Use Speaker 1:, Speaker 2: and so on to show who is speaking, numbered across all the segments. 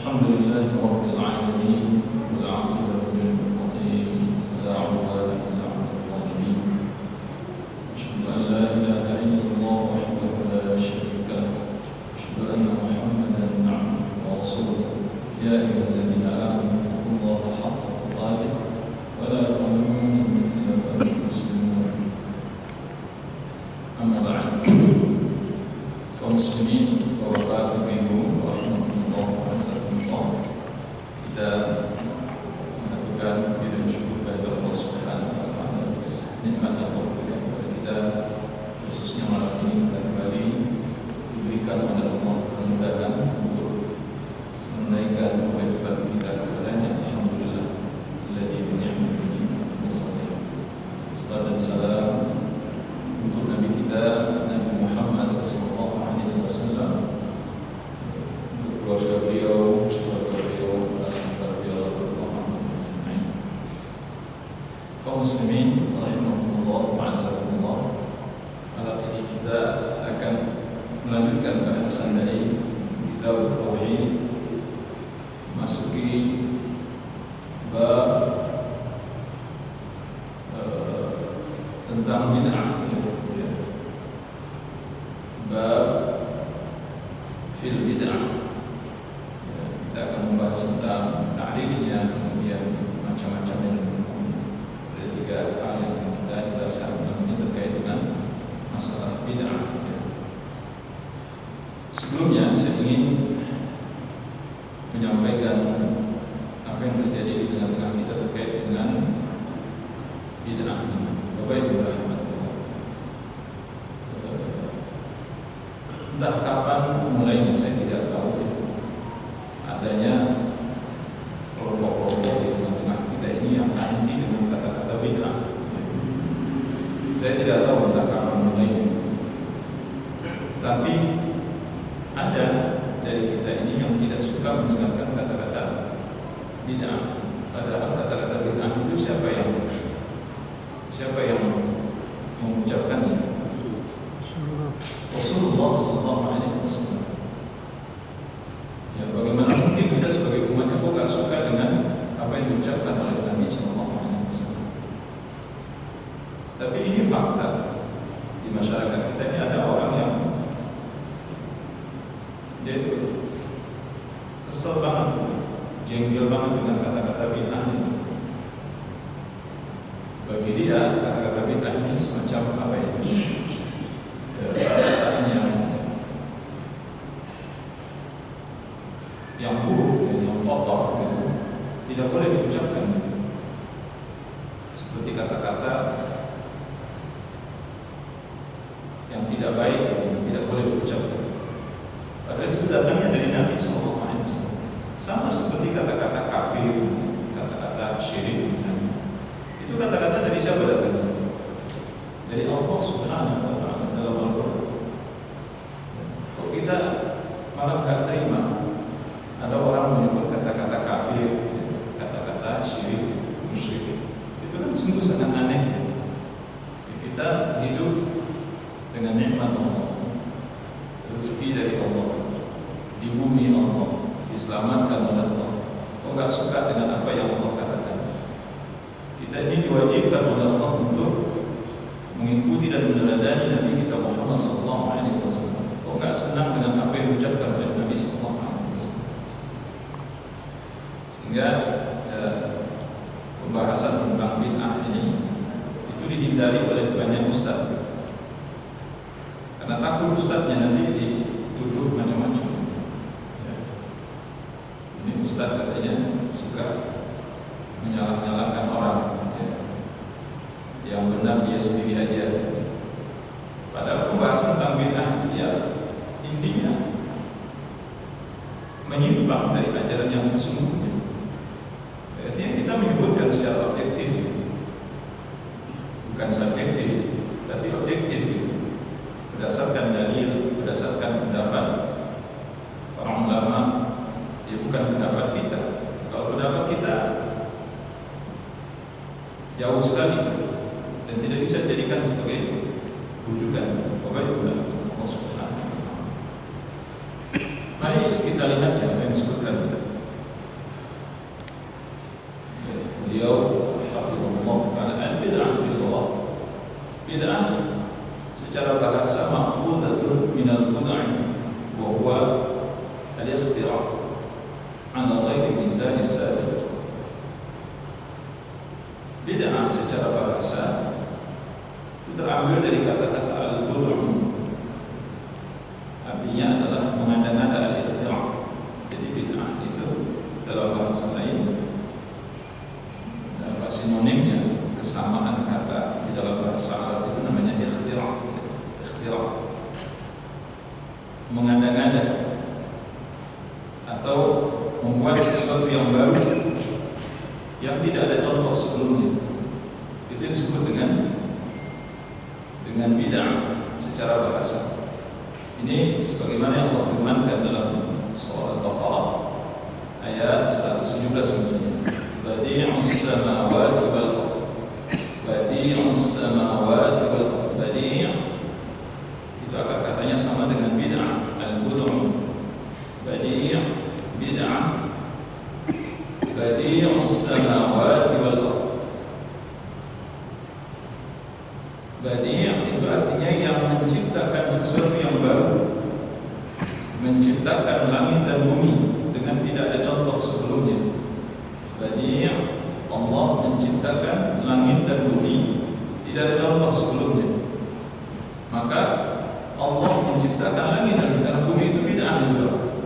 Speaker 1: الحمد لله رب العالمين والعاقبة للمتقين فلا عدوان إلا على الظالمين أشهد أن لا إله إلا الله وحده لا شريك له أشهد أن محمدا عبده ورسوله يا أيها الذين آمنوا اتقوا الله حق تقاته ولا تموتن إلا وأنتم مسلمون أما بعد كمسلمين وبركاته rahimahullah wa kita mengaturkan puji dan syukur kepada Allah Subhanahu wa taala atas nikmat yang Allah berikan kepada kita, khususnya malam ini kita kembali diberikan oleh Allah kemudahan untuk menunaikan kewajiban kita kepadanya. Alhamdulillah alladzi bi ni'matihi tasaddaq. Salam dan salam untuk Nabi kita Nabi Muhammad sallallahu alaihi wasallam, keluarga beliau, sahabat beliau, kaum muslimin rahimahumullah wa azakumullah. Malam ini kita akan melanjutkan bahasan dari kitab Tauhid, masuki bab tentang bid'ah, bab fil bid'ah. Kita akan membahas tentang ta'rifnya, kemudian macam-macam yang ada 3 hal yang akan kita jelaskan ini terkait dengan masalah bid'ah. Sebelumnya saya ingin menyampaikan apa yang terjadi di tengah-tengah kita terkait dengan bid'ah ini. Bapak Ibu rahmatullah, entah kapan mulainya saya tidak tahu, adanya kelompok-kelompok di tengah-tengah kita ini yang anti dengan kata-kata bid'ah. Saya tidak tahu entah kapan mulainya, tapi ada dari kita ini yang tidak suka mendengarkan kata-kata bid'ah. Padahal kata-kata bid'ah itu siapa yang mengucapkannya? Rasulullah sallallahu alaihi wasallam. Ya, bagaimana mungkin kita sebagai umatnya kok gak suka dengan apa yang diucapkan oleh Nabi sallallahu alaihi wasallam? Tapi ini fakta di masyarakat kita ini, ada orang yang dia itu kesel banget, jengkel banget dengan kata-kata bid'ah ini. Bagi dia kata-kata bid'ah ini semacam apa ini? Perkataan yang buruk, yang kotor, gitu, tidak boleh diucapkan. Seperti kata-kata yang tidak baik, tidak boleh diucapkan. Padahal itu datangnya dari Nabi SAW. Sama seperti kata-kata kafir, kata-kata syirik misalnya. Itu kata-kata dari siapa datangnya? Dari Allah Subhanahu wa taala dalam Al-Qur'an. Kok kita malah gak terima ada orang menyebut kata-kata kafir, kata-kata syirik, musyrik? Itu kan sungguh sangat aneh. Kita hidup dengan nikmat Allah, rezeki dari Allah, di bumi Allah, diselamatkan oleh Allah. Kok nggak suka dengan apa yang Allah katakan? Kita ini diwajibkan oleh Allah untuk mengikuti dan meneladani Nabi kita Muhammad SAW. Kok nggak senang dengan apa yang diucapkan oleh Nabi SAW? Sehingga pembahasan tentang bid'ah ini itu dihindari oleh banyak ustaz, karena takut ustaznya nanti dituduh macam-macam. Ini ustaz katanya suka menyalah-nyalahkan orang, yang benar dia sendiri aja. Padahal pembahasan tentang bid'ah itu ya intinya menyimpang dari ajaran yang sesungguhnya. Yang kita menyebutkan secara objektif, bukan subjektif, tapi objektif, berdasarkan dalil, berdasarkan pendapat para ulama. Ya, bukan pendapat kita. Kalau pendapat kita jauh sekali dan tidak bisa dijadikan sebagai rujukan. Wabaikullah Allah Subhanahu wa taala. Mari kita lihat yang disebutkan al-ikhtira' ala ghairi mizan as-sabiq. Bid'ah secara bahasa itu terambil dari kata-kata al-bud'u, artinya adalah mengada-ngada al-ikhtira'. Jadi bid'ah itu dalam bahasa lain, dalam sinonimnya, kesamaan kata di dalam bahasa Arab itu namanya ikhtira'. Mengada-ngada atau membuat sesuatu yang baru yang tidak ada contoh sebelumnya, itu disebut dengan bid'ah secara bahasa. Ini sebagaimana yang Allah firmankan dalam surah Al-Baqarah ayat 117 misalnya, badi'us samawati wal ardh, badi'us samawati wal ardh. Badi' itu akar katanya sama dengan bid'ah, al-bud'u. Badi' bid'ah, badi'us samawati wal ardh. Badi' itu artinya yang menciptakan sesuatu yang baru, menciptakan langit dan bumi dengan tidak ada contoh sebelumnya. Badi' Allah menciptakan langit dan bumi tidak ada contoh sebelumnya. Maka Allah menciptakan langit dan bumi itu bid'ah juga.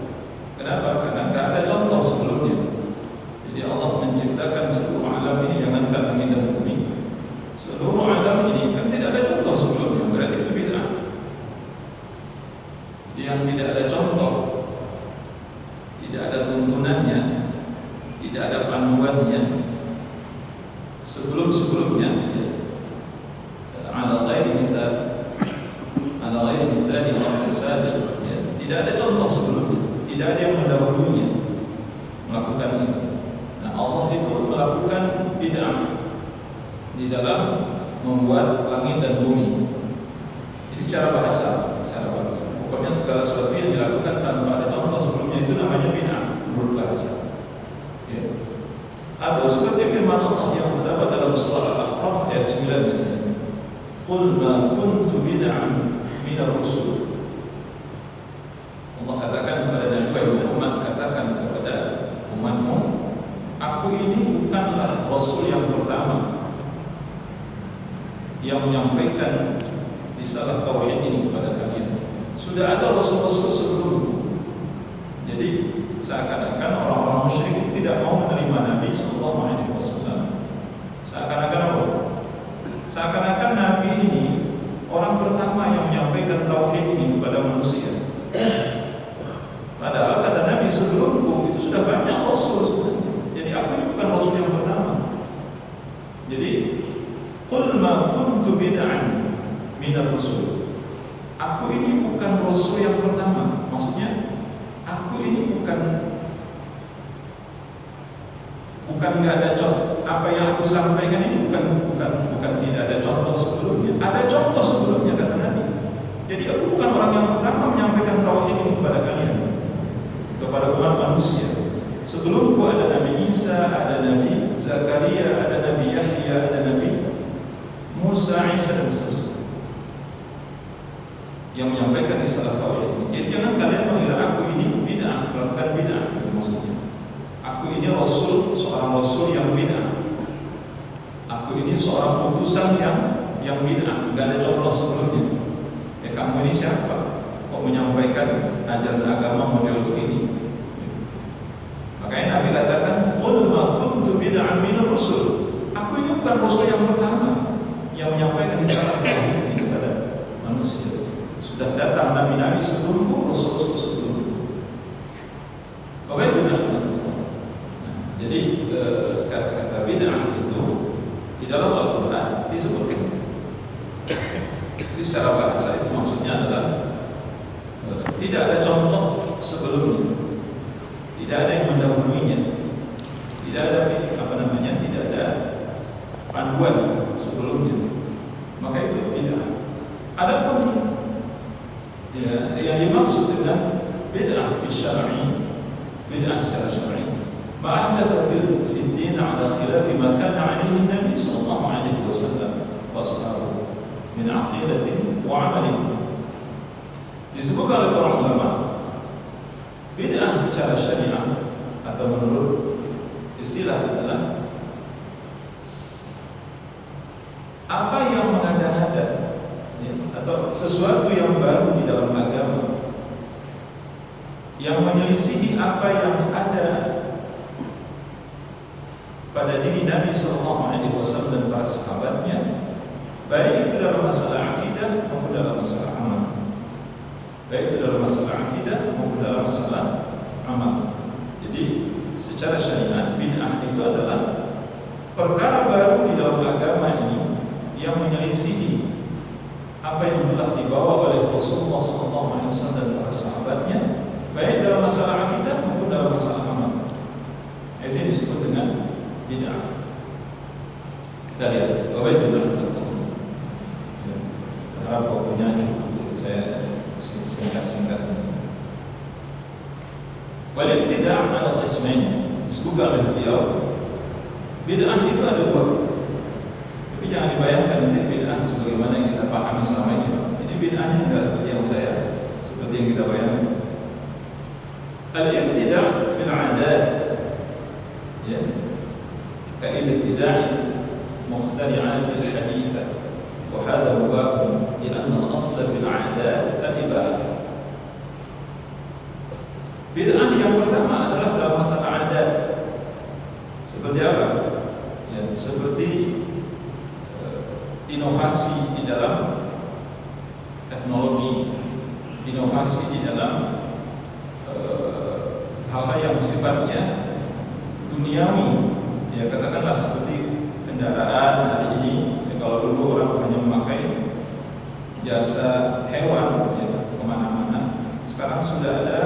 Speaker 1: Kenapa? Karena tidak ada contoh sebelumnya. Jadi Allah menciptakan seluruh alam ini, jangankan langit dan bumi, seluruh alam ini kan tidak ada contoh sebelumnya, berarti itu bid'ah. Jadi yang tidak ada contoh, tidak ada tuntunannya, tidak ada panduannya sebelum-sebelumnya, ala ghairi mithal, ala ghairi mithal yang sabiq, tidak ada contoh sebelumnya, tidak ada yang mendahulunya melakukan itu. Nah, Allah itu melakukan bid'ah di dalam membuat langit dan bumi. Jadi secara bahasa, pokoknya segala sesuatu yang dilakukan tanpa ada contoh sebelumnya itu namanya bid'ah menurut bahasa. Ya. Atau seperti firman Allah yang terdapat dalam surah Al-Ahqaf ayat 9 misalnya, qul ma kuntu bid'an minar rusul. Allah katakan kepada Nabi Muhammad, katakan kepada umatmu, aku ini bukanlah rasul yang pertama yang menyampaikan risalah tauhid ini kepada kalian. Sudah ada rasul-rasul sebelumku. Jadi seakan-akan orang-orang musyrik itu tidak mau menerima Nabi sallallahu alaihi wasallam. Seakan-akan apa? Seakan-akan Nabi ini orang pertama yang menyampaikan tauhid ini kepada manusia. Padahal kata Nabi, sebelumku itu sudah banyak rasul sebenarnya. Jadi aku ini bukan rasul yang pertama. Jadi qul ma kuntu bid'an minar rusul. Aku ini bukan rasul yang pertama. Maksudnya aku ini bukan enggak ada contoh. Apa yang aku sampaikan ini bukan tidak ada contoh sebelumnya. Ada contoh sebelumnya kata Nabi. Jadi aku bukan orang yang pertama menyampaikan tauhid ini kepada kalian, kepada umat manusia. Sebelumku ada Nabi Isa, ada Nabi Zakaria, ada Nabi Yahya, ada Nabi Musa, Isa dan seterusnya yang menyampaikan risalah tauhid. Jadi jangan kalian mengira aku ini bid'ah, melakukan bid'ah. Maksudnya, aku ini rasul, seorang rasul yang bid'ah. Aku ini seorang utusan yang bid'ah, enggak ada contoh sebelumnya. Ya kamu ini siapa? Kok menyampaikan ajaran agama model begini? Makanya Nabi katakan, qul ma kuntu bid'an minar rusul. Aku ini bukan rasul yang pertama yang menyampaikan risalah tauhid ini kepada manusia. Sudah datang nabi-nabi sebelumku, rasul-rasul sebelumku. Bapak Ibu rahmatullah. Jadi kata-kata bid'ah itu di dalam Al-Quran disebutkan. Jadi secara bahasa itu maksudnya adalah tidak ada contoh sebelumnya, tidak ada yang mendahulunya, tidak ada tidak ada panduan sebelumnya. Maka itu bid'ah. Adapun yang dimaksud dengan bid'ah fi syar'i, bid'ah secara syar'i, ma ahdatha fil din ala khilaf ma kana alaihi Nabi sallallahu alaihi wasallam wa ashabuhu min aqidatin wa amalin. Disebutkan oleh para ulama, Bid'ah secara syariah atau menurut istilah adalah apa yang mengada-ngada, ya, atau sesuatu yang baru di dalam agama yang menyelisihi apa yang ada pada diri Nabi SAW dan para sahabatnya, baik itu dalam masalah akidah maupun dalam masalah amal. Baik itu dalam masalah akidah maupun dalam masalah amal. Jadi secara syariat bid'ah itu adalah perkara baru di dalam agama ini yang menyelisihi apa yang telah dibawa oleh Rasulullah SAW dan para sahabatnya, baik dalam masalah akidah maupun dalam masalah amal. Itu disebut dengan bid'ah. Kita lihat, Bapak Ibu harap waktunya cukup, saya singkat-singkat. Wal ibtida' ala qismain, disebutkan oleh beliau, bid'ah itu ada dua. Tapi jangan dibayangkan nanti bid'ah sebagaimana yang kita pahami selama ini. Ini bid'ahnya tidak seperti yang kita bayangkan. Al-ibtida' fil 'adat, ya, ka-ibtida'i mukhtari'at al-haditha, wa hadha mubah li'anna al-asl fil 'adat al-ibahah. Bid'ah yang pertama adalah dalam masalah adat. Seperti apa? Ya, seperti inovasi di dalam teknologi, inovasi di dalam hal-hal yang sifatnya duniawi. Ya, katakanlah seperti kendaraan hari ini. Ya, kalau dulu orang hanya memakai jasa hewan, ya, kemana-mana. Sekarang sudah ada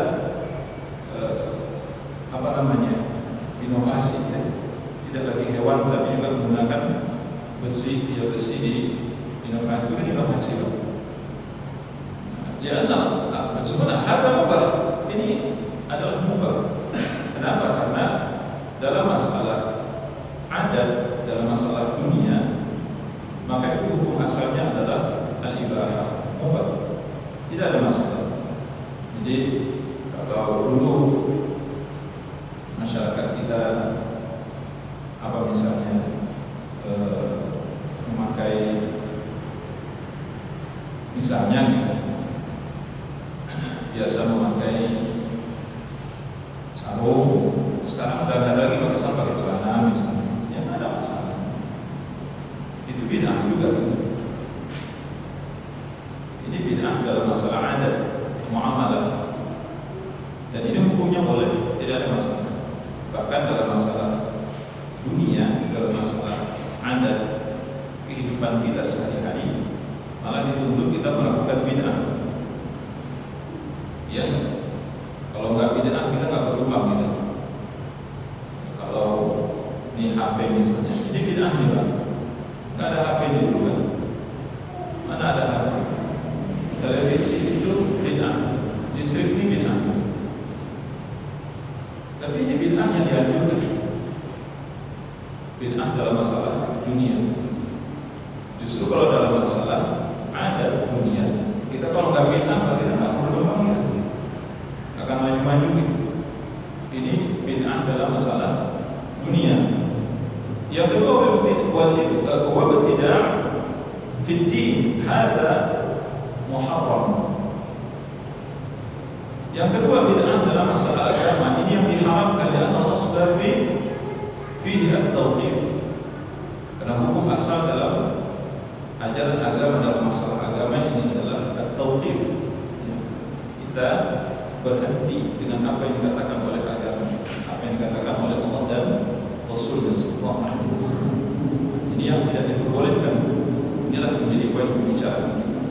Speaker 1: inovasi, ya. Tidak lagi hewan tapi juga menggunakan besi, ya, besi di inovasi, bukan inovasi, Pak. Ya, sebenarnya ada mubah. Ini adalah mubah. Kenapa? Karena dalam masalah adat, dalam masalah dunia, maka itu hukum asalnya adalah al-ibahah, mubah. Tidak ada masalah. Jadi kalau dulu masyarakat kita misalnya memakai misalnya biasa memakai sarung, sekarang udah ada lagi pakai celana misalnya, ya nggak ada masalah. Itu bid'ah juga. Ini bid'ah dalam masalah adat, muamalah, dan ini hukumnya boleh, tidak ada masalah. Bahkan dalam masalah dunia, dalam masalah adat kehidupan kita sehari-hari, malah dituntut kita melakukan bid'ah. Ya, kalau nggak bid'ah kita nggak berubah gitu. Kalau ini HP misalnya, ini bid'ah nih Pak. Nggak ada HP di rumah. Mana ada HP? Televisi itu bid'ah, listrik ini bid'ah. Tapi ini bid'ah yang dianjurkan. Bid'ah dalam masalah dunia. Justru kalau dalam masalah adat dunia, kita kalau nggak bid'ah, kita nggak berkembang gitu. Akan maju-maju gitu. Ini bid'ah dalam masalah dunia. Yang kedua, wabtidah fid din, hada muharram. Yang kedua, bid'ah dalam masalah agama, ini yang diharamkan karena al-asla fihi at-tawqif. Karena hukum asal dalam ajaran agama, dalam masalah agama ini adalah at-tawqif. Kita berhenti dengan apa yang dikatakan oleh agama, apa yang dikatakan oleh Allah dan Rasulullah SAW. Ini yang tidak diperbolehkan. Inilah menjadi poin pembicaraan kita.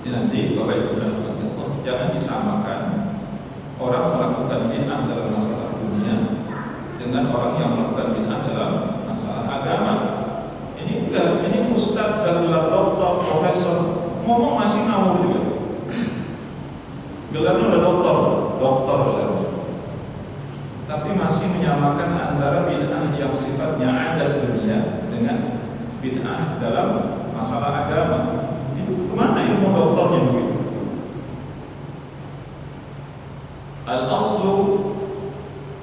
Speaker 1: Ini nanti Bapak Ibu rahimahullah, jangan disamakan orang melakukan bid'ah dalam masalah dunia dengan orang yang melakukan bid'ah dalam masalah agama. Ini enggak, ini ustaz, gelar doktor, profesor, ngomong masih ngawur juga. Gelarnya udah doktor gelarnya. Tapi masih menyamakan antara bid'ah yang sifatnya adat dunia dengan bid'ah dalam masalah agama. Ini kemana ilmu doktornya begitu? Al-aslu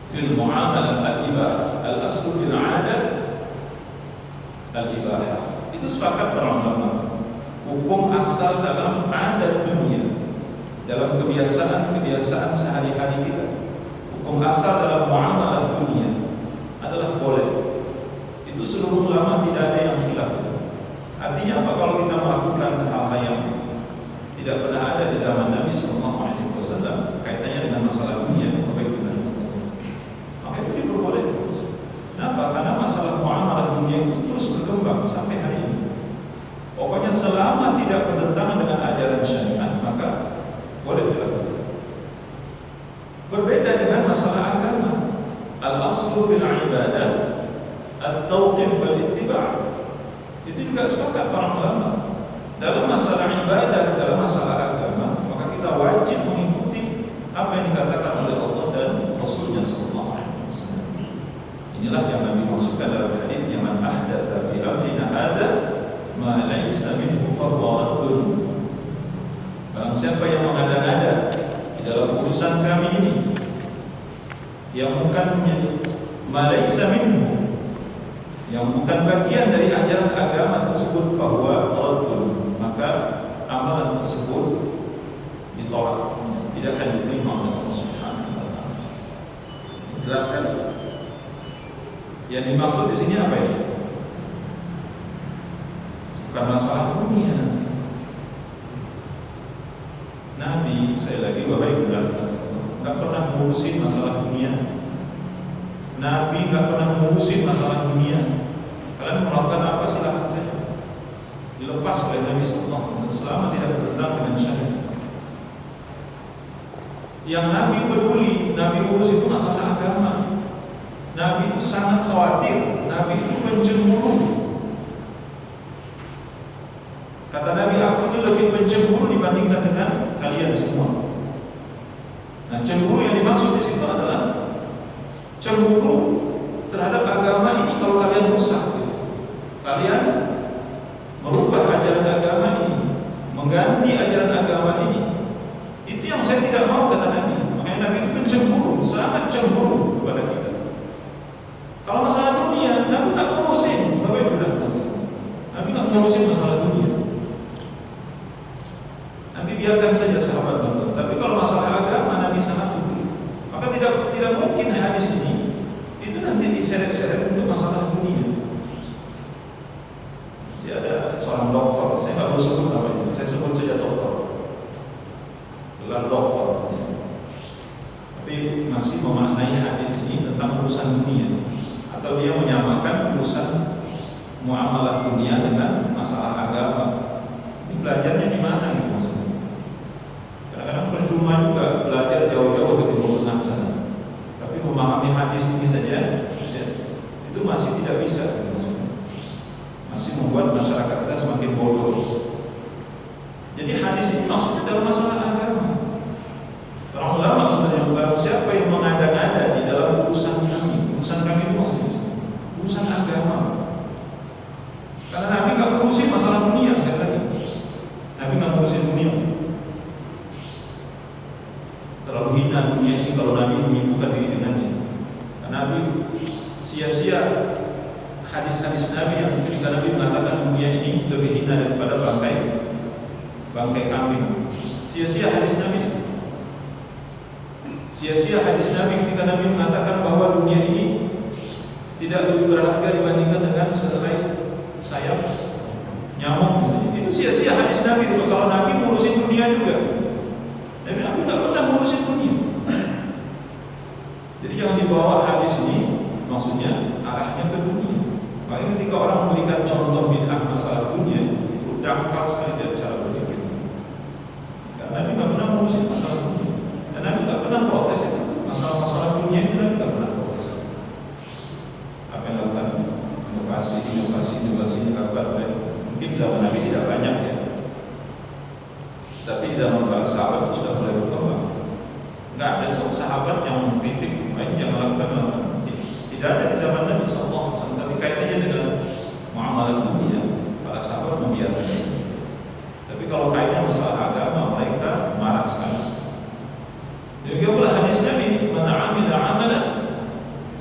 Speaker 1: fil muamalah al-ibahah, al-aslu fil adat al-ibahah. Itu sepakat para ulama. Hukum asal dalam adat dunia, dalam kebiasaan sehari-hari kita, hukum asal dalam muamalah dunia adalah boleh. Itu seluruh ulama tidak ada yang khilaf itu. Artinya apa? Kalau kita melakukan hal-hal yang tidak pernah ada di zaman Nabi SAW, kaitannya dengan masalah dunia, maka itu diperbolehkan. Kenapa? Karena masalah muamalah dunia itu terus berkembang sampai hari ini. Pokoknya selama tidak bertentangan dengan ajaran syariat, maka boleh dilakukan. Berbeda dengan masalah agama. Al-aslu fil ibadah at-tawqif wal ittiba'. Itu juga sepakat para ulama. Dalam masalah ibadah, dalam masalah agama, maka kita wajib mengikuti apa yang dikatakan oleh Allah dan Rasulnya sallallahu alaihi wasallam. Inilah yang Nabi maksudkan dalam hadis, "Man ahdatsa fi amrina hadza ma laysa minhu fahuwa raddun." Barang siapa yang mengada-ngada di dalam urusan kami ini yang bukan ma laysa minhu, yang bukan bagian dari ajaran agama tersebut, fahuwa raddun, maka amalan tersebut ditolak, tidak akan diterima oleh Allah Subhanahu wa taala. Jelaskan. Yang dimaksud di sini apa ini? Bukan masalah dunia. Nabi, saya lagi Bapak Ibu nggak pernah mengurusin masalah dunia. Nabi nggak pernah mengurusin masalah dunia. Kalian melakukan apa silakan saja. Dilepas oleh Nabi sallallahu alaihi wasallam selama tidak bertentangan dengan syariat. Yang Nabi peduli, Nabi urus itu masalah agama. Nabi itu sangat khawatir, Nabi itu pencemburu. Kata Nabi, aku ini lebih pencemburu dibandingkan dengan kalian semua. Nah, cemburu yang dimaksud di situ adalah cemburu terhadap agama ini. Kalau kalian rusak, kalian merubah ajaran agama ini, mengganti ajaran agama ini, itu yang saya tidak mau, kata Nabi. Makanya Nabi itu pencemburu, sangat cemburu kepada kita. Kalau masalah dunia, Nabi nggak ngurusin. Bapak Ibu Nabi nggak ngurusin masalah dunia. Nabi biarkan saja sahabat nonton. Tapi kalau masalah agama, Nabi sangat peduli. Maka tidak mungkin hadis ini itu nanti diseret-seret untuk masalah dunia. Dia ada seorang dokter, saya nggak perlu sebut namanya, saya sebut saja dokter, gelar dokter, tapi masih memaknai hadis ini tentang urusan dunia, atau dia menyamakan urusan muamalah dunia dengan masalah agama. Ini belajarnya di mana gitu maksudnya? Kadang-kadang percuma juga belajar jauh-jauh ke Timur Tengah sana, tapi memahami hadis ini saja, ya, itu masih tidak bisa gitu maksudnya. Masih membuat masyarakat kita semakin bodoh. Jadi hadis ini maksudnya dalam masalah agama. Para ulama menerangkan siapa yang mengada-ngada di dalam urusan kami itu maksudnya urusan agama. Karena Nabi nggak ngurusin masalah dunia, sekali lagi. Nabi nggak ngurusin dunia. Terlalu hina dunia ini kalau Nabi menyibukkan diri dengannya. Karena Nabi sia-sia hadis-hadis Nabi yang ketika Nabi mengatakan dunia ini lebih hina daripada bangkai kambing. Sia-sia hadis Nabi. Sia-sia hadis Nabi ketika Nabi mengatakan bahwa dunia ini tidak lebih berharga dibandingkan dengan sehelai sayap nyamuk misalnya. Itu sia-sia hadis Nabi itu. Kalau Nabi ngurusin dunia juga. Nabi nggak pernah ngurusin dunia. Jadi yang dibawa hadis ini maksudnya arahnya ke dunia. Makanya ketika orang memberikan contoh bid'ah masalah dunia, itu dangkal sekali dari cara berpikir. Karena Nabi nggak pernah ngurusin masalah dunia, dan Nabi nggak pernah protes itu. Masalah-masalah dunia itu Nabi nggak pernah protes. Apa yang dilakukan inovasi dilakukan oleh mungkin zaman Nabi tidak banyak ya, tapi di zaman para sahabat itu sudah mulai berkembang. Nggak ada tuh sahabat yang mengkritik, baik yang melakukan. Tidak ada di zaman Nabi SAW, tapi kaitannya dengan muamalah dunia, para sahabat membiarkan itu. Tapi kalau kaitannya masalah agama, mereka marah sekali. Jadi pula hadis hadis Nabi, "Man 'amila 'amalan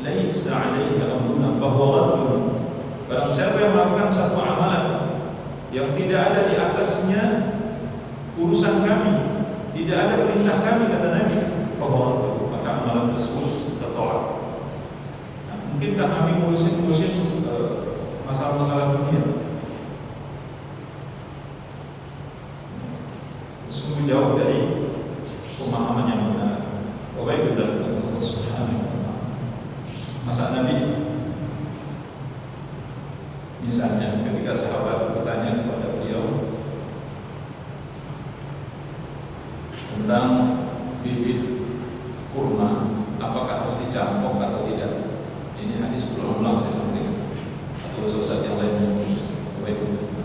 Speaker 1: laisa 'alaihi amruna fahuwa raddun." Barang siapa yang melakukan satu amalan yang tidak ada di atasnya urusan kami, tidak ada perintah kami, kata Nabi, fahuwa raddun, maka amalan tersebut tertolak. Nah, mungkinkah kami ngurusin masalah-masalah dunia? Sungguh jauh dari pemahaman yang benar. Wahai Allah Subhanahu wa ta'ala. Masa Nabi misalnya ketika sahabat bertanya kepada beliau tentang bibit kurma, apakah harus dicampur atau tidak? Ini hadis berulang-ulang saya sampaikan, atau ustaz yang lain menyebutkan.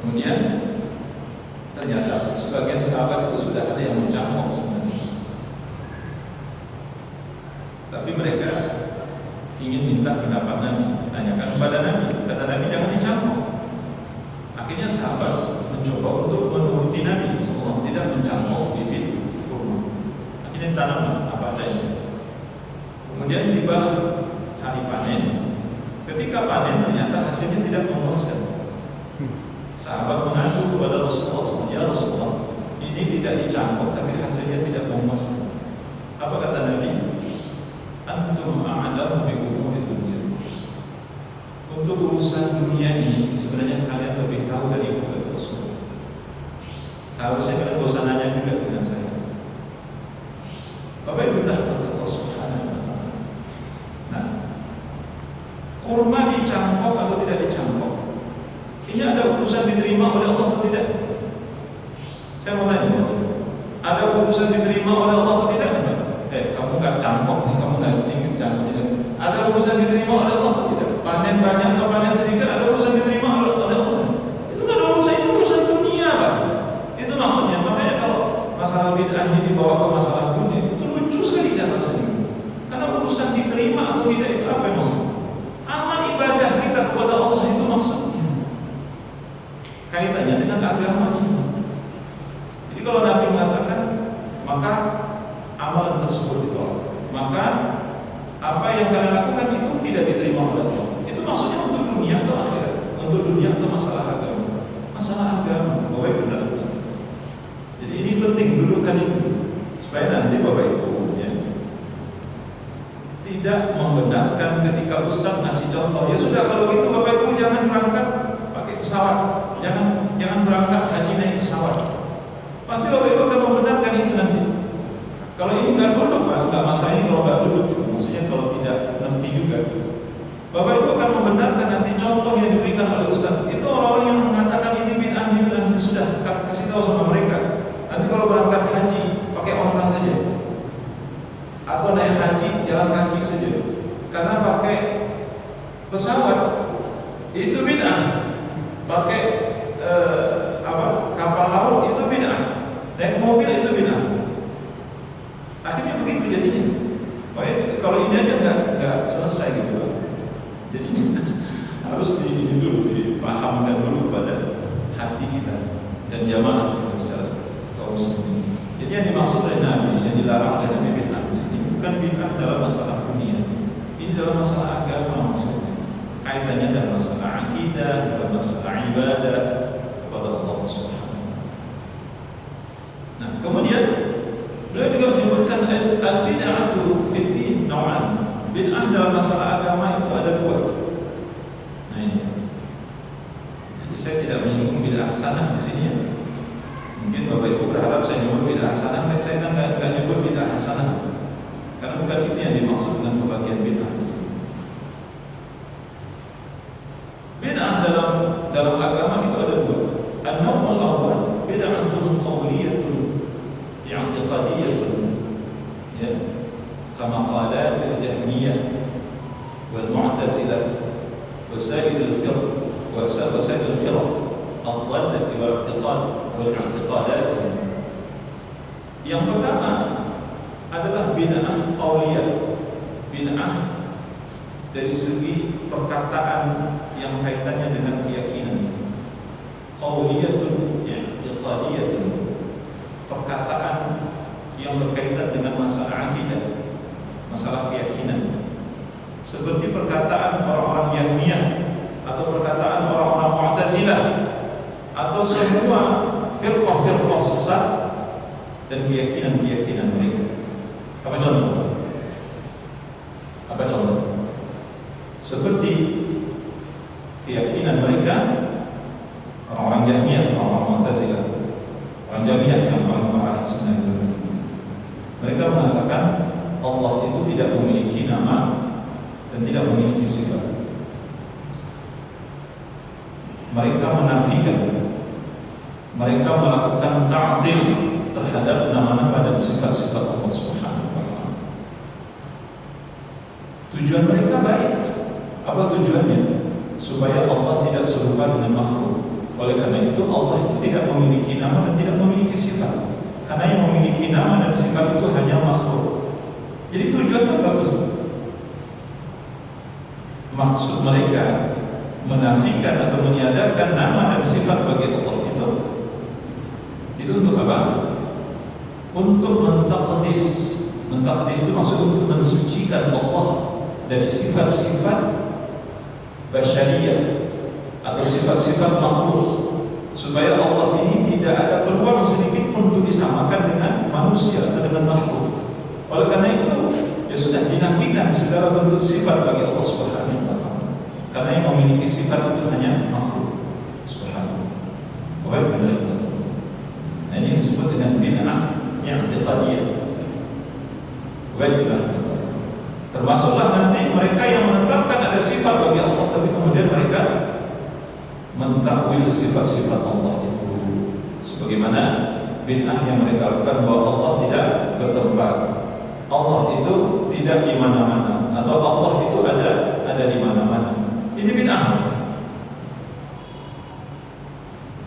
Speaker 1: Kemudian ternyata sebagian sahabat itu sudah ada yang mencampur sebenarnya, tapi mereka ingin minta pendapat Nabi, tanyakan kepada Nabi. Kata Nabi, jangan dicampur. Akhirnya sahabat mencoba untuk menuruti Nabi, semua tidak mencampur bibit kurma. Akhirnya tanam apa adanya. Kemudian tiba hari panen. Ketika panen ternyata hasilnya tidak memuaskan. Sahabat mengadu kepada Rasulullah SAW, "Ya Rasulullah, ini tidak dicampur tapi hasilnya tidak memuaskan." Apa kata Nabi? "Antum a'lamu bi umuri dunya." Untuk urusan dunia ini sebenarnya kalian lebih tahu dari aku, kata Rasulullah. Seharusnya kalian gak usah nanya juga dengan saya. Bapak Ibu rahmati Allah Subhanahu wa ta'ala. Nah, kurma dicampur atau tidak dicampur, ini ada urusan diterima oleh Allah atau tidak? Saya mau tanya, ada urusan diterima oleh Allah atau tidak? Kamu nggak campur nih, kamu nggak ingin campur tidak? Ada urusan diterima oleh Allah atau tidak? Panen banyak atau panen sedikit, ada urusan diterima oleh Allah? Itu nggak ada urusan, itu urusan dunia, Pak. Itu maksudnya. Makanya kalau masalah bid'ah ini dibawa ke masalah dunia, itu lucu sekali cara sendiri. Karena urusan diterima atau tidak itu apa yang maksudnya? Amal ibadah kita kepada Allah itu maksudnya kaitannya dengan agama ini. Jadi kalau Nabi mengatakan maka amalan tersebut ditolak, maka apa yang kalian lakukan itu tidak diterima oleh Allah. Itu maksudnya untuk dunia atau akhirat? Untuk dunia atau masalah agama? Masalah agama, Bapak Ibu benar. Jadi ini penting dudukkan itu supaya nanti Bapak Ibu ya, tidak membenarkan ketika Ustaz ngasih contoh. Ya sudah, kalau gitu Bapak Ibu jangan berangkat pakai pesawat, jangan berangkat haji naik pesawat. Pasti Bapak Ibu akan membenarkan itu nanti. Kalau ini nggak duduk, Pak, nggak masalah ini kalau nggak duduk. Maksudnya kalau tidak ngerti juga, Bapak Ibu akan membenarkan nanti contoh yang diberikan oleh Ustaz. Itu orang-orang yang mengatakan ini bid'ah, sudah kasih tahu sama mereka. Nanti kalau berangkat haji pakai onta saja, atau naik haji jalan kaki saja. Karena pakai pesawat itu bid'ah, pakai kapal laut itu bid'ah, naik mobil itu bid'ah. Akhirnya begitu jadinya. Kalau ini aja nggak selesai gitu. Jadi harus ini dulu dipahamkan dulu kepada hati kita dan jamaah kita secara kaum muslimin. Jadi yang dimaksud oleh Nabi, yang dilarang oleh Nabi bid'ah di sini bukan bid'ah dalam masalah dunia. Ini dalam masalah agama maksudnya. Kaitannya dalam masalah akidah, dalam masalah ibadah kepada Allah Subhanahu. Nah, kemudian beliau juga menyebutkan al-bid'atu fid din naw'an. Bid'ah dalam masalah agama itu ada dua. Nah ini. Jadi saya tidak menyinggung bid'ah hasanah di sini ya. Mungkin Bapak Ibu berharap saya nyebut bid'ah hasanah, tapi saya kan nggak nyebut bid'ah hasanah. Karena bukan itu yang dimaksud dengan pembagian bid'ah di sini. Bid'ah dalam agama itu ada dua. An-naw'ul awwal bid'atun qawliyatun i'tiqadiyatun. Ya. Kama qalat al-Jahmiyah wal Mu'tazilah wa sa'ir al-firq wa sa'ir al-firq ad-dallati wal i'tiqad wal i'tiqadat. Yang pertama adalah bid'ah qauliyah, bid'ah dari segi perkataan yang kaitannya dengan keyakinan. Qauliyatun i'tiqadiyatun, perkataan yang berkaitan dengan masalah keyakinan. Seperti perkataan orang-orang Yahmiyah atau perkataan orang-orang Mu'tazilah atau semua firqah-firqah sesat dan keyakinan-keyakinan mereka. Apa contoh? Apa contoh? Seperti keyakinan mereka orang-orang Jahmiyah, orang-orang Mu'tazilah. Orang Jahmiyah yang paling parah sebenarnya. Mereka mengatakan Allah itu tidak memiliki nama dan tidak memiliki sifat. Mereka menafikan, mereka melakukan ta'til terhadap nama-nama dan sifat-sifat Allah Subhanahu wa Ta'ala. Tujuan mereka baik. Apa tujuannya? Supaya Allah tidak serupa dengan makhluk. Oleh karena itu Allah itu tidak memiliki nama dan tidak memiliki sifat. Karena yang memiliki nama dan sifat itu hanya makhluk. Jadi tujuannya bagus. Maksud mereka menafikan atau meniadakan nama dan sifat bagi Allah itu untuk apa? Untuk mentakdis. Mentakdis itu maksud untuk mensucikan Allah dari sifat-sifat basyariyah atau sifat-sifat makhluk, supaya Allah ini tidak ada peluang sedikit pun untuk disamakan dengan manusia atau dengan makhluk. Oleh karena itu, ya sudah dinafikan segala bentuk sifat bagi Allah Subhanahu wa Ta'ala. Karena yang memiliki sifat itu hanya makhluk. Subhanahu wa Ta'ala. Nah, ini disebut dengan bid'ah i'tiqadiyah. Termasuklah nanti mereka yang menetapkan ada sifat bagi Allah, tapi kemudian mereka mentakwil sifat-sifat Allah itu, sebagaimana bid'ah yang mereka lakukan bahwa Allah tidak bertempat, Allah itu tidak di mana-mana, atau Allah itu ada di mana-mana. Ini bid'ah.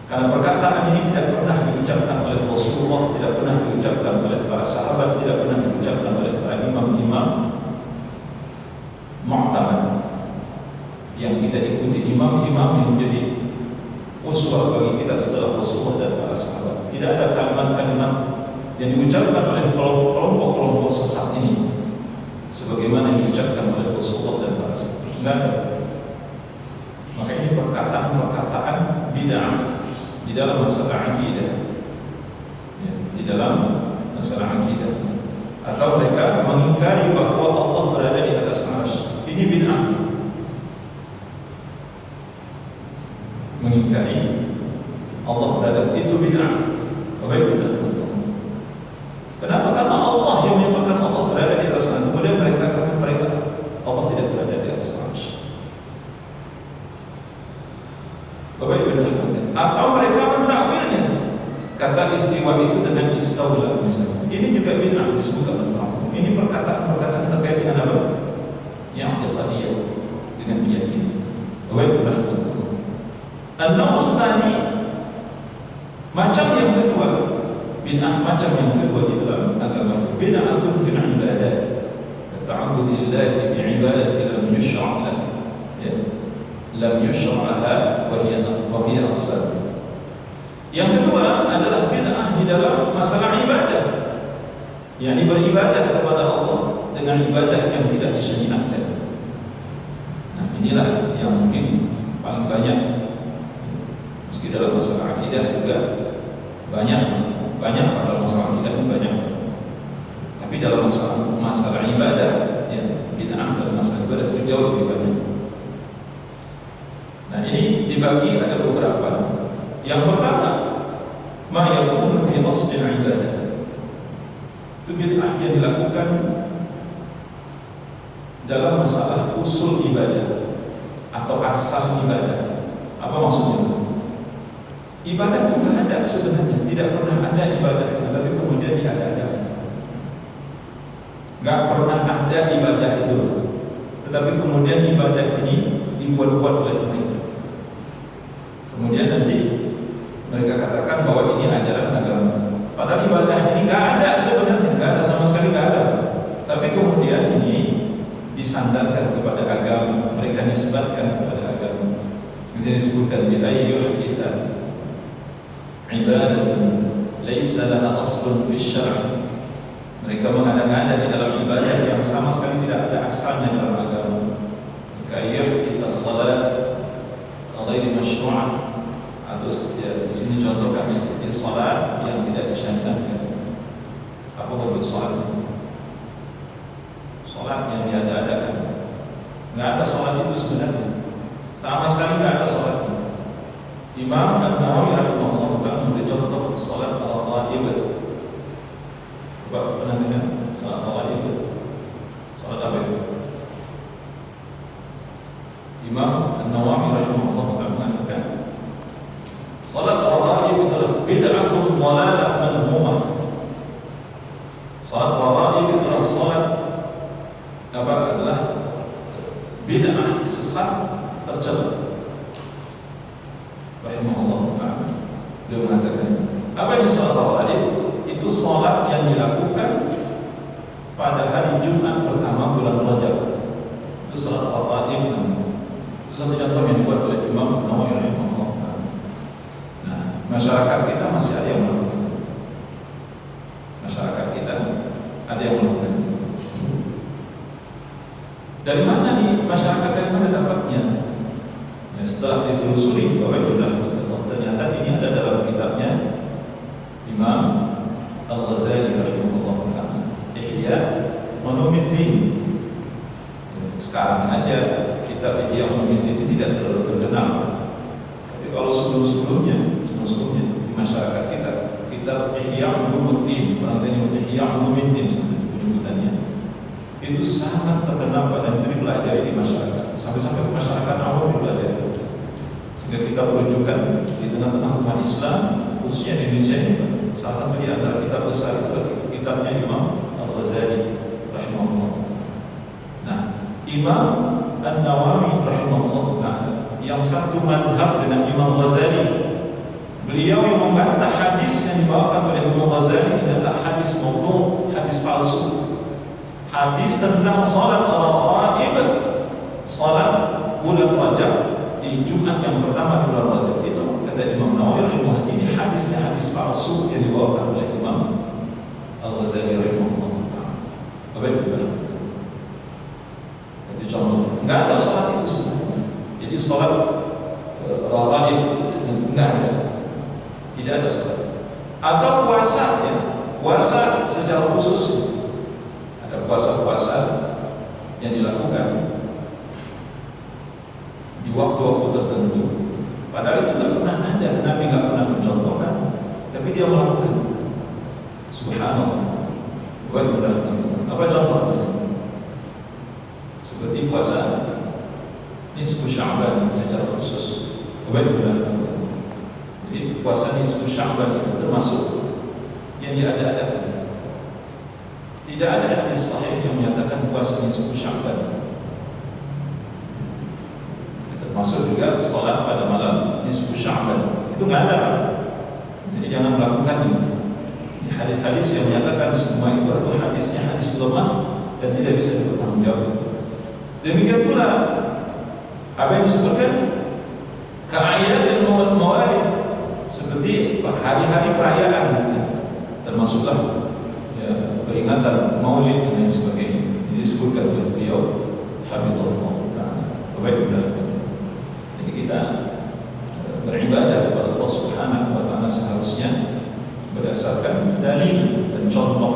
Speaker 1: Karena perkataan ini tidak pernah diucapkan oleh Rasulullah, tidak pernah diucapkan oleh para sahabat, tidak pernah diucapkan oleh para imam-imam mu'tamad yang kita ikuti, imam-imam yang menjadi uswah bagi kita setelah Rasulullah dan para sahabat. Tidak ada kalimat-kalimat yang diucapkan oleh kelompok-kelompok sesat ini sebagaimana yang diucapkan oleh Rasulullah dan para sahabat. Tidak ada. Maka ini perkataan-perkataan bid'ah di dalam masalah akidah, ya, di dalam masalah akidah. Atau mereka mengingkari bahwa Allah berada di atas arsy. Ini bid'ah. Mengingkari Allah berada, itu bid'ah. Kenapa? Karena Allah yang menyebutkan Allah berada di atas arsy. Kemudian mereka katakan Allah tidak berada di atas arsy. Atau mereka mentakwilnya, kata istiwa itu dengan istaula misalnya. Ini juga bid'ah disebutkan ulama. Ini perkataan-perkataan terkait dengan apa? Yang i'tiqadiyah, dengan keyakinan. An-naw'u tsani, macam yang kedua, bid'ah macam yang kedua di dalam agama itu bid'atun fil ibadat, kata'abbudillahi bi'ibadati lam yushra' lahu, ya, lam yushra'aha wa hiya aqsad. Yang kedua adalah bid'ah di dalam masalah ibadah, yakni beribadah kepada Allah dengan ibadah yang tidak disyariatkan. Nah, inilah yang mungkin paling banyak. Meski dalam masalah akidah juga banyak pada masalah akidah banyak. Tapi dalam masalah ibadah, ya, bid'ah dalam masalah ibadah itu jauh lebih banyak. Nah, ini dibagi ada beberapa. Yang pertama, ma yakunu fi asli ibadah. Itu bid'ah yang dilakukan dalam masalah usul ibadah atau asal ibadah. Apa maksudnya? Ibadah itu tidak ada sebenarnya, tidak pernah ada ibadah itu, tapi kemudian diada-adakan. Tidak pernah ada ibadah itu, tetapi kemudian ibadah ini dibuat-buat oleh mereka. Kemudian nanti mereka katakan bahwa ini ajaran agama. Padahal ibadah ini tidak ada sebenarnya, tidak ada sama sekali, tidak ada. Tapi kemudian ini disandarkan kepada agama, mereka nisbatkan kepada agama. Jadi disebutkan di ayyuhal isan ibadatun laisa laha aslun fi syar'i Mereka mengada-ngada di dalam ibadah yang sama sekali tidak ada asalnya dalam agama. Kayak salat ghairi masyru'ah, atau ya, di sini contohkan seperti salat yang tidak disyariatkan. Apa bentuk salat? Salat yang diada-adakan. Nggak ada salat itu sebenarnya. Sama sekali nggak ada salat. Imam An-Nawawi rahimahullah ta'ala memberi contoh salat al-ghaib. Coba pernah dengar salat al-ghaib? Salat apa itu? Imam An-Nawawi rahimahullah ta'ala mengatakan salat al-ghaib adalah bid'atun dhalalah madhmumah. Salat al-ghaib adalah salat adalah bid'ah sesat tercela. Rahimahullah ta'ala dia mengatakan apa itu salat al-ghaib? Itu salat yang dilakukan pada hari Jumat pertama bulan Rajab. Itu salat al-ghaib namanya. Itu satu contoh yang dibuat oleh Imam Nawawi rahimahullah ta'ala. Nah, masyarakat kita masih ada yang melakukan. Masyarakat kita ada yang melakukan. Dari mana nih masyarakat, dari mana dapatnya? Ya, setelah ditelusuri bahwa ternyata ini ada dalam kitabnya Imam Al-Ghazali rahimahullah ta'ala, Ihya Ulumuddin. Sekarang aja kitab Ihya Ulumuddin ini tidak terlalu terkenal. Tapi kalau sebelum-sebelumnya di masyarakat kita, kitab Ihya Ulumuddin, orang tanya Ihya Ulumuddin penyebutannya, itu sangat terkenal dan itu dipelajari di masyarakat. Sampai-sampai masyarakat awam dipelajari. Sehingga kita rujukan di tengah-tengah umat Islam, khususnya di Indonesia ini, salah satu di antara kitab besar itu kitabnya Imam Al-Ghazali rahimahullah. Nah, Imam An-Nawawi rahimahullah ta'ala yang satu madhab dengan Imam Ghazali, beliau yang membantah hadis yang dibawakan oleh Imam Ghazali adalah hadis maudhu', hadis palsu. Hadis tentang salat al-ghaib, salat bulan Rajab di Jumat yang pertama di bulan Rajab, itu kata Imam Nawawi rahimahullah, ini hadisnya hadis palsu yang dibawakan oleh Imam Al-Ghazali rahimahullah. Apa itu? Itu contoh. Enggak ada salat itu sebenarnya. Jadi salat al-ghaib enggak ada. Tidak ada salat. Atau puasa ya. Puasa secara khusus. Puasa-puasa yang dilakukan di waktu-waktu tertentu, padahal itu tidak pernah ada, Nabi tidak pernah mencontohkan, tapi dia melakukan. Subhanallah. Apa contoh misalnya? Seperti puasa nisfu Sya'ban secara khusus. Jadi puasa nisfu Sya'ban itu termasuk yang diada-adakan. Tidak ada hadis sahih yang menyatakan puasa nisfu Sya'ban. Termasuk juga salat pada malam nisfu Sya'ban. Itu nggak ada, Pak. Jadi jangan melakukan ini. Hadis-hadis yang menyatakan semua itu adalah hadisnya hadis lemah dan tidak bisa dipertanggungjawabkan. Demikian pula apa yang disebutkan ka'ayatil mawalid, seperti hari-hari perayaan, termasuklah peringatan Maulid dan lain sebagainya. Ini disebutkan oleh beliau Habibullah Ta'ala. Jadi kita beribadah kepada Allah Subhanahu wa Ta'ala seharusnya berdasarkan dalil dan contoh.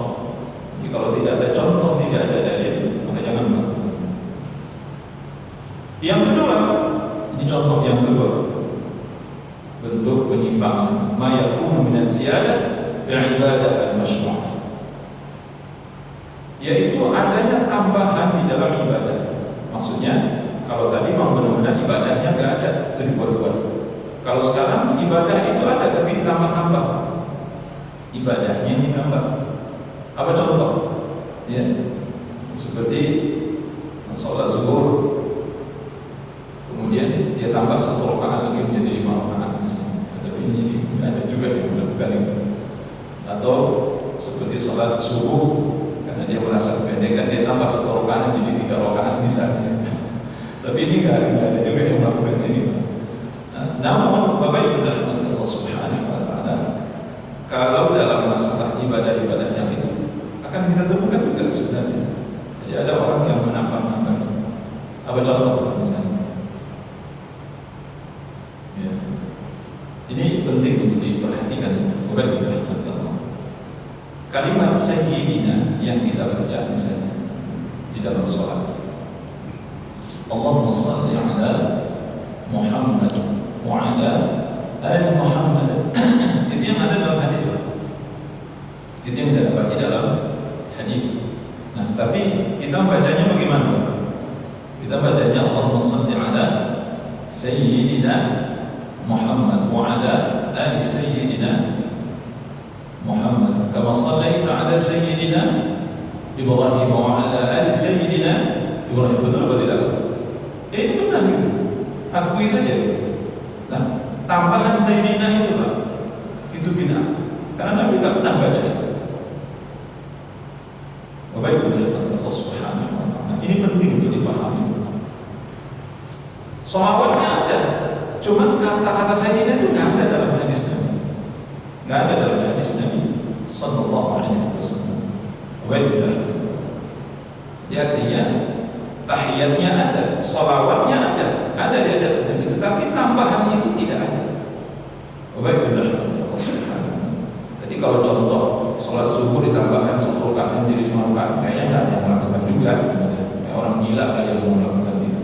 Speaker 1: Jadi kalau tidak ada contoh, tidak ada dalil, maka jangan melakukan. Yang kedua, ini contoh yang kedua, bentuk penyimpangan ma yakunu min az-ziyadah fi ibadah al-masyru'ah, yaitu adanya tambahan di dalam ibadah. Maksudnya kalau tadi memang benar-benar ibadahnya nggak ada, itu dibuat-buat. Kalau sekarang ibadah itu ada tapi ditambah-tambah, ibadahnya ditambah. Apa contoh? Ya, seperti sholat zuhur, kemudian dia tambah 1 rakaat lagi menjadi 5 rakaat misalnya. Tapi ini ada juga yang melakukan itu. Atau seperti sholat subuh, karena dia merasa kependekan, dia tambah 1 rakaat jadi 3 rakaat misalnya. Tapi ini nggak ada juga yang melakukan ini. Namun Bapak Ibu rahmati Allah Subhanahu wa Ta'ala, kalau dalam masalah ibadah-ibadah yang itu akan kita juga sebenarnya. Jadi ada orang yang menambah-nambah. Apa contoh misalnya? Ya. Ini penting untuk diperhatikan. Kalimat sayyidina yang kita baca misalnya di dalam sholat, Allahumma salli ala Muhammad wa ala ali Muhammad. Itu yang ada dalam hadis, Pak. Itu yang kita dapat di dalam hadis. Nah, tapi kita bacanya bagaimana? Kita bacanya Allahumma salli ala sayyidina Muhammad wa ala ali sayyidina Muhammad kama sallaita ala sayyidina Ibrahim wa ala ali sayyidina Ibrahim. Betul atau tidak? Ini benar gitu. Akui saja. Nah, tambahan sayyidina itu, Pak, itu bid'ah. Karena Nabi tidak pernah baca itu. Wabaikullah Allah Subhanahu wa ta'ala. Ini penting untuk dipahami. Sholawatnya ada, cuman kata-kata sayyidina itu nggak ada dalam hadis Nabi. Nggak ada dalam hadis Nabi Sallallahu Alaihi Wasallam. Wabaikullah. Artinya tahiyatnya ada, sholawatnya ada diajarkan Nabi, tetapi tambahan itu tidak ada. Wabaikullah. Jadi kalau contoh sholat zuhur ditambahkan 10 rakaat jadi 5 rakaat, kayaknya nggak ada yang melakukan juga. Kayak orang gila kali yang melakukan itu.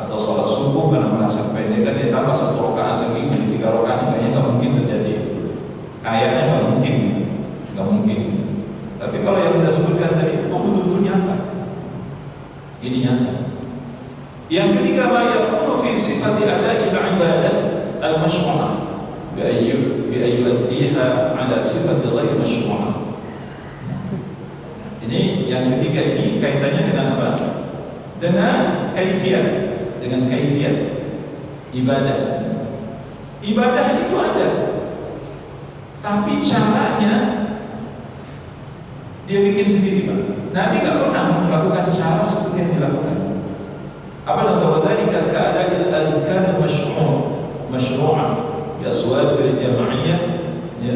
Speaker 1: Atau sholat subuh karena merasa pendek kan dia tambah 1 rakaat lagi menjadi 3 rakaat, kayaknya nggak mungkin terjadi. Kayaknya nggak mungkin. Tapi kalau yang kita sebutkan tadi itu betul-betul nyata. Ini nyata. Yang ketiga, ma yakunu fi sifati ada'i ibadah al-masyru'ah bi ayyu'addiha ala sifati ghairi masyru'ah. Ini yang ketiga, ini kaitannya dengan apa? Dengan kaifiyat ibadah. Ibadah itu ada, tapi caranya dia bikin sendiri, Pak. Nabi nggak pernah melakukan cara seperti yang dilakukan. Apalagi wadhalika ka'ada'il adhkar masyru'ah bi aswat al-jam'iyah ya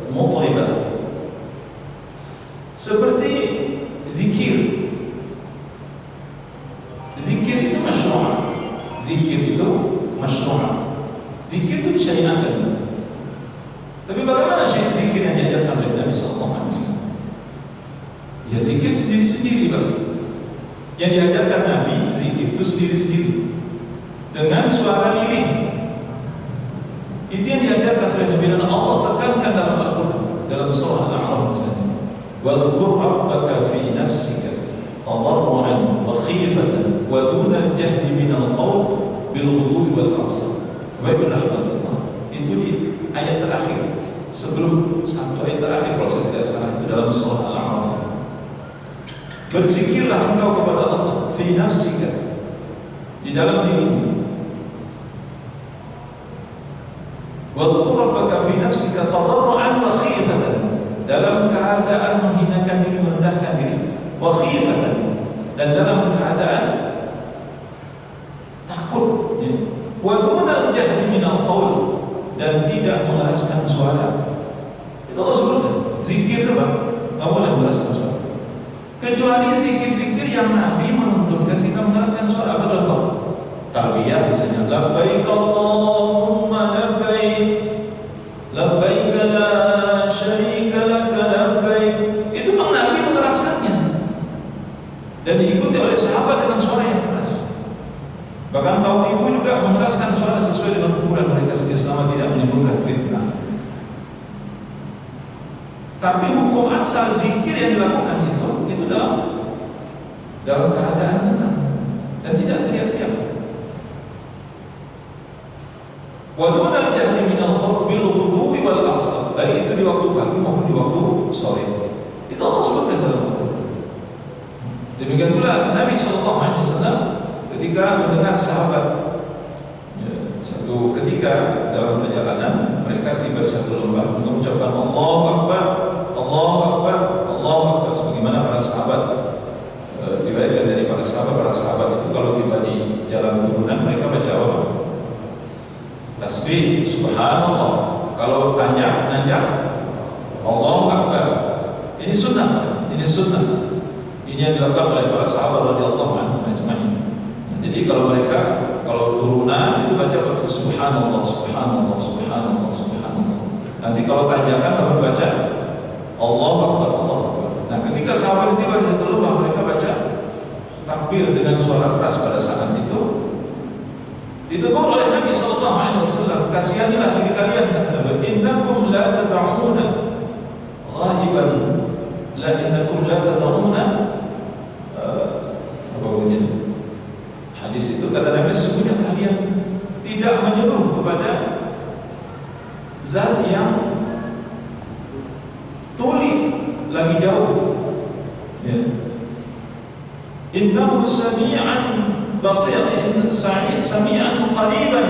Speaker 1: mutribah. Seperti zikir itu masyru'ah. Zikir itu disyariatkan. Tapi bagaimana zikir yang diajarkan oleh Nabi Sallallahu Alaihi Wasallam? Ya zikir sendiri-sendiri, Pak. Yang diajarkan Nabi, zikir itu sendiri-sendiri dengan suara lirih. Itu yang diajarkan oleh Nabi, dan Allah tekankan dalam Al-Quran, dalam surah Al-A'raf misalnya. وَاذْكُرْ رَبَّكَ فِي نَفْسِكَ تَضَرُّعًا وَخِيفَةً وَدُونَ الْجَهْرِ مِنَ الْقَوْلِ بِالْغُدُوِّ وَالْآصَالِ. Baik, rahmatullah. Itu di ayat terakhir, sebelum satu ayat terakhir kalau saya tidak salah, itu dalam surah Al-A'raf. Berzikirlah engkau kepada Allah fi nafsika, di dalam dirimu. Wadhkur rabbaka fi nafsika tadarru'an wa khifatan, dalam keadaan menghinakan diri, merendahkan diri, wa khifatan, dan dalam keadaan takut, ya. Wa dunal jahri minal qaul, dan tidak mengeraskan suara. Itu Allah sebutkan. Zikir itu, Pak, nggak boleh mengeraskan suara. Kecuali zikir-zikir yang Nabi menuntunkan kita mengeraskan suara. Apa contoh? Talbiyah misalnya, labbaik Allahumma labbaik, labbaik la syarika laka labbaik. Itu Bang Nabi mengeraskannya dan diikuti oleh sahabat dengan suara yang keras. Bahkan kaum ibu juga mengeraskan suara sesuai dengan ukuran mereka sendiri selama tidak menimbulkan fitnah. Tapi hukum asal zikir yang dilakukan itu dalam keadaan tenang dan tidak teriak-teriak. Wa dunal jahri minal qawl bil ghuduwi wal asal, baik itu di waktu pagi maupun di waktu sore. Itu Allah sebutkan dalam Al-Quran. Demikian pula Nabi Sallallahu Alaihi Wasallam ketika mendengar sahabat, ya, satu ketika dalam perjalanan mereka tiba di satu lembah, mengucapkan Allahu Akbar, Allahu Akbar, Allahu Akbar. Sebagaimana para sahabat, diriwayatkan dari para sahabat itu kalau tiba di jalan turunan mereka baca apa? Tasbih, Subhanallah. Kalau nanjak, Allahu Akbar. Ini sunnah. Ini Ini sunnah. Ini yang dilakukan oleh para sahabat radhiyallahu anhum ajma'in. Jadi kalau mereka turunan itu baca subhanallah, subhanallah, subhanallah, subhanallah. Nanti kalau tanjakan baru baca Allahu Akbar, Allahu Akbar. Nah, ketika sahabat itu baca lubah, mereka baca takbir dengan suara keras pada saat itu. Ditegur oleh Nabi sallallahu alaihi wasallam, "Kasihanilah diri kalian," kata Nabi, "Innakum la tad'una ghaiban, la innakum la tad'una." Apa bunyinya? Hadis itu kata Nabi, sesungguhnya kalian tidak menyeru kepada zat yang tuli lagi jauh. Ya. Innahu sami'an basir, sami'an qariban.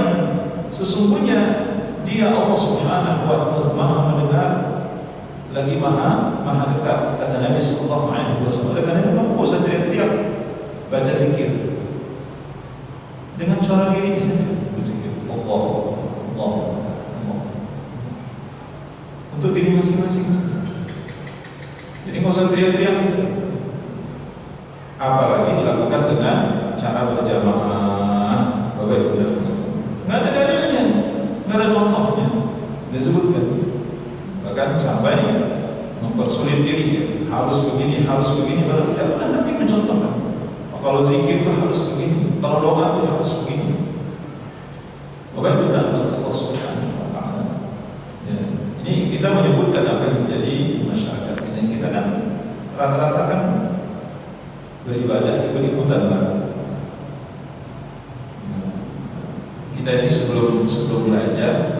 Speaker 1: Sesungguhnya Dia Allah Subhanahu wa taala Maha mendengar lagi Maha dekat, kata Nabi sallallahu alaihi wasallam. Oleh karena itu kamu enggak usah teriak-teriak baca zikir. Dengan suara diri saja berzikir Allah, Allah, Allah. Untuk diri masing-masing. Jadi nggak usah teriak-teriak. Apalagi dilakukan dengan cara berjamaah. Bapak Ibu, nggak ada dalilnya, nggak ada contohnya. Disebutkan. Bahkan sampai mempersulit diri, harus begini, padahal tidak pernah Nabi mencontohkan. Kalau zikir itu harus begini, kalau doa itu harus begini. Bukan berarti Allah Subhanahu wa taala. Ya. Ini kita menyebutkan apa yang terjadi di masyarakat kita. Kita kan rata-rata kan beribadah ikut-ikutan lah. Kita ini sebelum belajar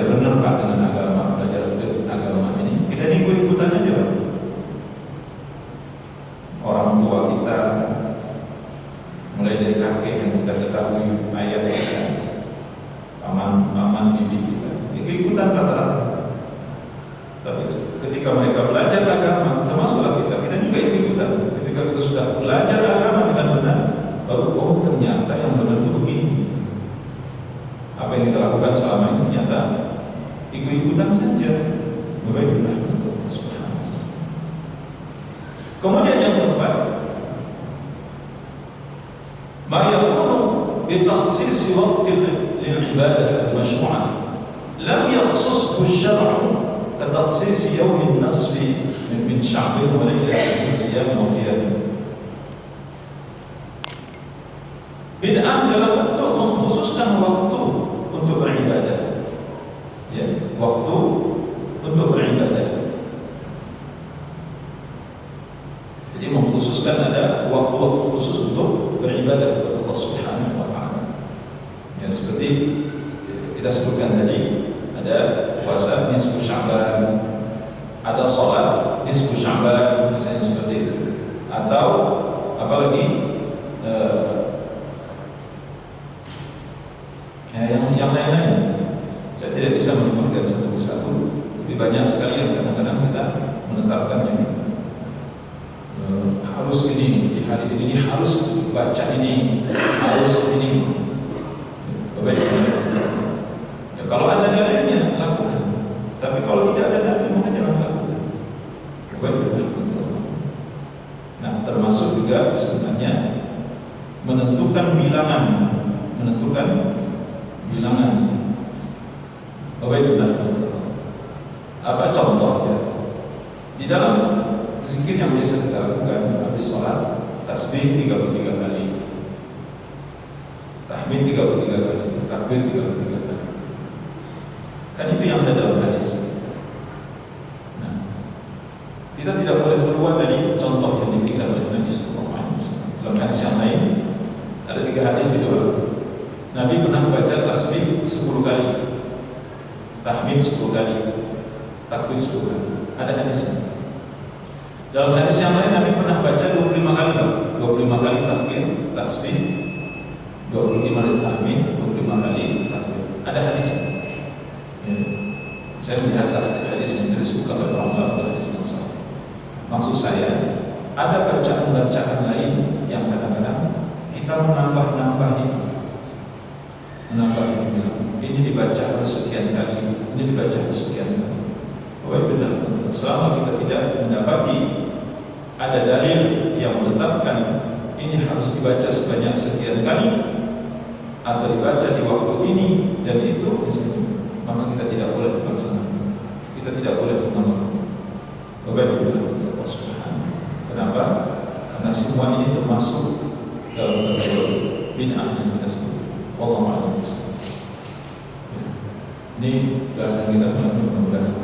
Speaker 1: benar Pak dengan agama, belajar agama ini, kita ini ikut-ikutan aja Pak. Orang tua kita, mulai dari kakek yang kita ketahui, ayah kita, paman, bibi kita, ikut-ikutan rata-rata. Tapi ketika mereka belajar agama, termasuklah kita juga ikut-ikutan. Ketika kita sudah belajar agama dengan benar, baru ternyata yang benar itu begini. Apa yang kita lakukan selama ini ternyata ikut-ikutan saja. Baiklah. Kemudian yang keempat, ma yakunu bi takhsis waqt lil-ibadah al-mashru'ah lam yakhsushu asy-syar'u ka takhsis yawm an-nasf min Sya'ban wa laylatin min siyam wa qiyam. Bid'ah dalam bentuk mengkhususkan waktu untuk beribadah. Ya, waktu untuk beribadah. Jadi mengkhususkan ada waktu-waktu khusus untuk beribadah kepada Allah Subhanahu wa taala. Ya, seperti kita sebutkan tadi, ada puasa nisfu Sya'ban, ada salat nisfu Sya'ban, misalnya seperti itu. Atau apalagi yang lain-lain. Saya tidak bisa menyebutkan satu persatu, tapi banyak sekali yang kadang-kadang kita menetapkannya. Harus ini di hari ini, harus baca ini, harus ini. Baik. Ya, kalau ada dalilnya lakukan. Tapi kalau tidak ada dalil maka jangan lakukan. Baik. Nah, termasuk juga sebenarnya menentukan bilangan. Baiklah. Apa contohnya? Di dalam zikir yang biasa kita lakukan habis sholat, tasbih 33 kali, tahmid 33 kali, takbir 33 kali. Kan itu yang ada dalam hadis. Nah, kita tidak boleh keluar dari contoh yang diberikan oleh Nabi sallallahu alaihi wasallam. Dalam hadis yang lain ada 3 hadis itu. Nabi pernah baca tasbih 10 kali, tahmid 10 kali, takbir 10 kali. Ada hadisnya. Dalam hadis yang lain Nabi pernah baca 25 kali, 25 kali takbir, tasbih, 25 kali tahmid, 25 kali takbir. Ada hadisnya. Ya. Saya melihat hadis yang disebutkan oleh para ulama, hadis yang sahih. Maksud saya, ada bacaan-bacaan lain yang kadang-kadang kita menambah-nambahin. Ini dibaca harus sekian kali, ini dibaca harus sekian kali. Wabillah, selama kita tidak mendapati ada dalil yang menetapkan ini harus dibaca sebanyak sekian kali atau dibaca di waktu ini dan itu, maka kita tidak boleh melaksanakan. Kita tidak boleh mengamalkan. Wabillah, kenapa? Karena semua ini termasuk dalam kategori bid'ah yang kita sebut. Wallahu a'lam. Ini bahasa kita mudah-mudahan